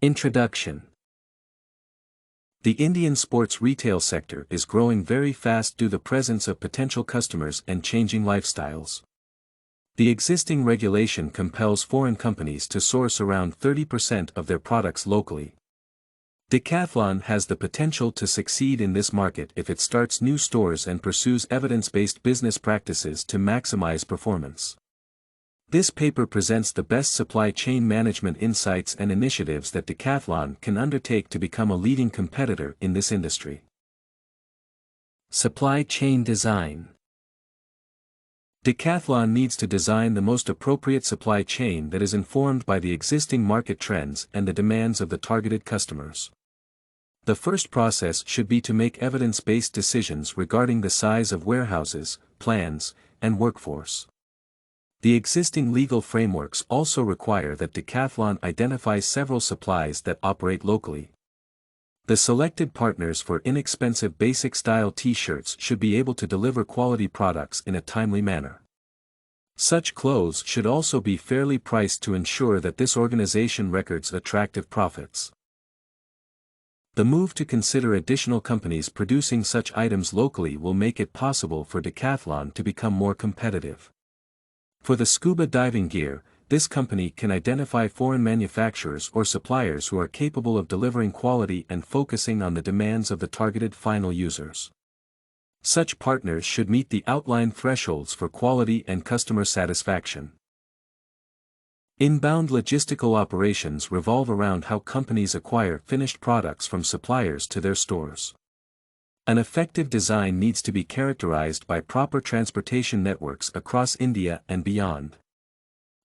Introduction. The Indian sports retail sector is growing very fast due to the presence of potential customers and changing lifestyles. The existing regulation compels foreign companies to source around 30% of their products locally. Decathlon has the potential to succeed in this market if it starts new stores and pursues evidence-based business practices to maximize performance. This paper presents the best supply chain management insights and initiatives that Decathlon can undertake to become a leading competitor in this industry. Supply chain design. Decathlon needs to design the most appropriate supply chain that is informed by the existing market trends and the demands of the targeted customers. The first process should be to make evidence-based decisions regarding the size of warehouses, plans, and workforce. The existing legal frameworks also require that Decathlon identify several supplies that operate locally. The selected partners for inexpensive basic-style t-shirts should be able to deliver quality products in a timely manner. Such clothes should also be fairly priced to ensure that this organization records attractive profits. The move to consider additional companies producing such items locally will make it possible for Decathlon to become more competitive. For the scuba diving gear, this company can identify foreign manufacturers or suppliers who are capable of delivering quality and focusing on the demands of the targeted final users. Such partners should meet the outlined thresholds for quality and customer satisfaction. Inbound logistical operations revolve around how companies acquire finished products from suppliers to their stores. An effective design needs to be characterized by proper transportation networks across India and beyond.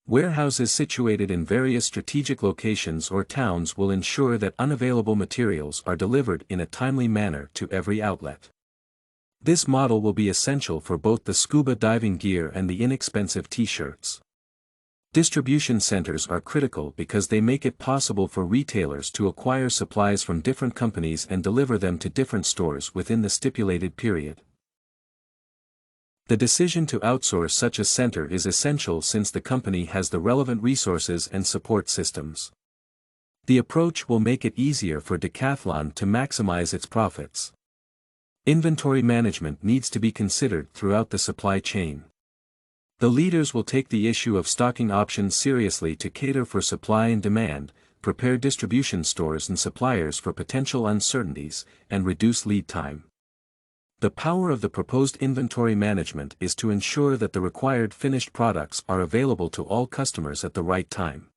Warehouses situated in various strategic locations or towns will ensure that unavailable materials are delivered in a timely manner to every outlet. This model will be essential for both the scuba diving gear and the inexpensive t-shirts. Distribution centers are critical because they make it possible for retailers to acquire supplies from different companies and deliver them to different stores within the stipulated period. The decision to outsource such a center is essential since the company has the relevant resources and support systems. The approach will make it easier for Decathlon to maximize its profits. Inventory management needs to be considered throughout the supply chain. The leaders will take the issue of stocking options seriously to cater for supply and demand, prepare distribution stores and suppliers for potential uncertainties, and reduce lead time. The power of the proposed inventory management is to ensure that the required finished products are available to all customers at the right time.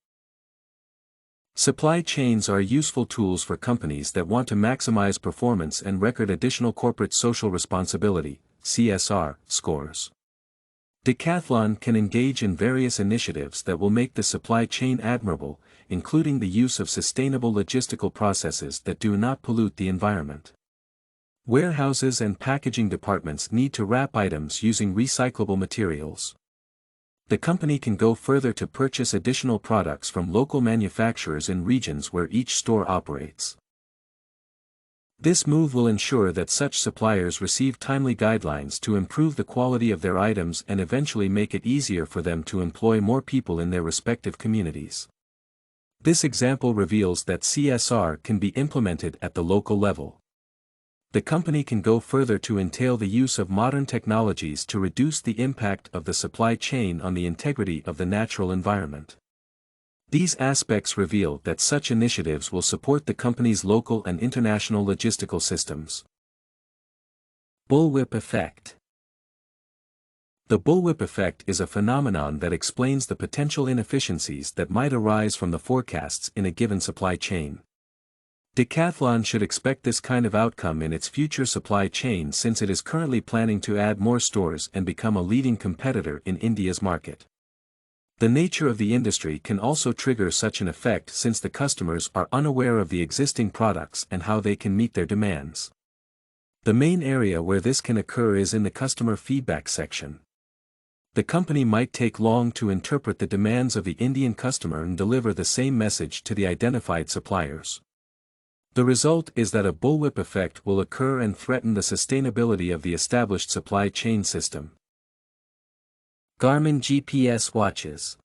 Supply chains are useful tools for companies that want to maximize performance and record additional corporate social responsibility (CSR) scores. Decathlon can engage in various initiatives that will make the supply chain admirable, including the use of sustainable logistical processes that do not pollute the environment. Warehouses and packaging departments need to wrap items using recyclable materials. The company can go further to purchase additional products from local manufacturers in regions where each store operates. This move will ensure that such suppliers receive timely guidelines to improve the quality of their items and eventually make it easier for them to employ more people in their respective communities. This example reveals that CSR can be implemented at the local level. The company can go further to entail the use of modern technologies to reduce the impact of the supply chain on the integrity of the natural environment. These aspects reveal that such initiatives will support the company's local and international logistical systems. Bullwhip effect. The bullwhip effect is a phenomenon that explains the potential inefficiencies that might arise from the forecasts in a given supply chain. Decathlon should expect this kind of outcome in its future supply chain since it is currently planning to add more stores and become a leading competitor in India's market. The nature of the industry can also trigger such an effect since the customers are unaware of the existing products and how they can meet their demands. The main area where this can occur is in the customer feedback section. The company might take long to interpret the demands of the Indian customer and deliver the same message to the identified suppliers. The result is that a bullwhip effect will occur and threaten the sustainability of the established supply chain system. Garmin GPS watches.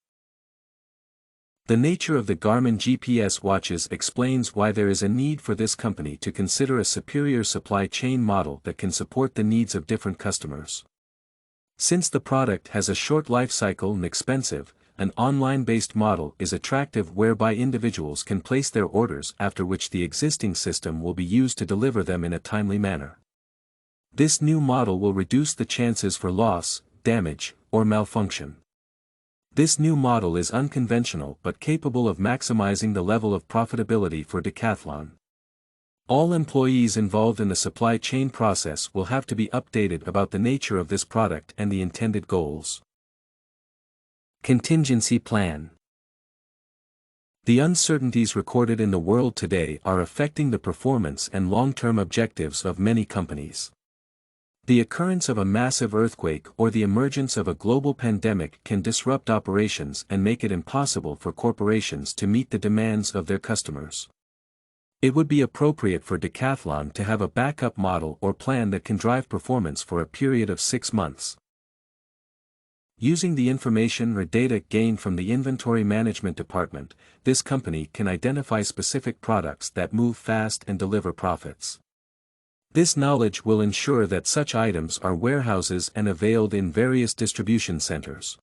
The nature of the Garmin GPS watches explains why there is a need for this company to consider a superior supply chain model that can support the needs of different customers. Since the product has a short life cycle and expensive, an online-based model is attractive whereby individuals can place their orders after which the existing system will be used to deliver them in a timely manner. This new model will reduce the chances for loss, damage, or malfunction. This new model is unconventional but capable of maximizing the level of profitability for Decathlon. All employees involved in the supply chain process will have to be updated about the nature of this product and the intended goals. Contingency plan. The uncertainties recorded in the world today are affecting the performance and long-term objectives of many companies. The occurrence of a massive earthquake or the emergence of a global pandemic can disrupt operations and make it impossible for corporations to meet the demands of their customers. It would be appropriate for Decathlon to have a backup model or plan that can drive performance for a period of 6 months. Using the information or data gained from the inventory management department, this company can identify specific products that move fast and deliver profits. This knowledge will ensure that such items are warehouses and availed in various distribution centers.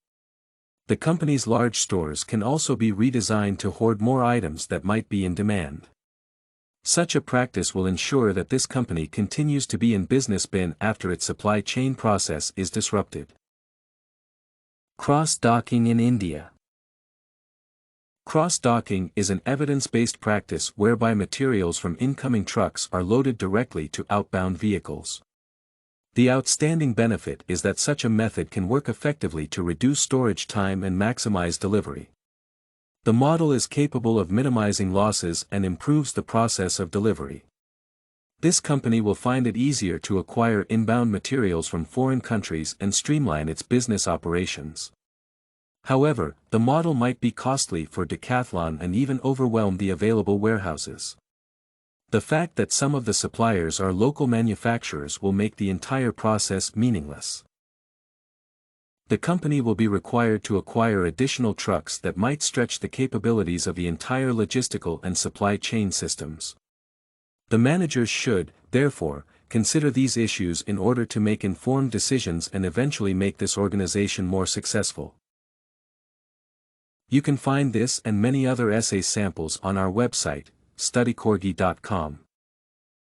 The company's large stores can also be redesigned to hoard more items that might be in demand. Such a practice will ensure that this company continues to be in business bin after its supply chain process is disrupted. Cross-docking in India. Cross-docking is an evidence-based practice whereby materials from incoming trucks are loaded directly to outbound vehicles. The outstanding benefit is that such a method can work effectively to reduce storage time and maximize delivery. The model is capable of minimizing losses and improves the process of delivery. This company will find it easier to acquire inbound materials from foreign countries and streamline its business operations. However, the model might be costly for Decathlon and even overwhelm the available warehouses. The fact that some of the suppliers are local manufacturers will make the entire process meaningless. The company will be required to acquire additional trucks that might stretch the capabilities of the entire logistical and supply chain systems. The managers should, therefore, consider these issues in order to make informed decisions and eventually make this organization more successful. You can find this and many other essay samples on our website, studycorgi.com.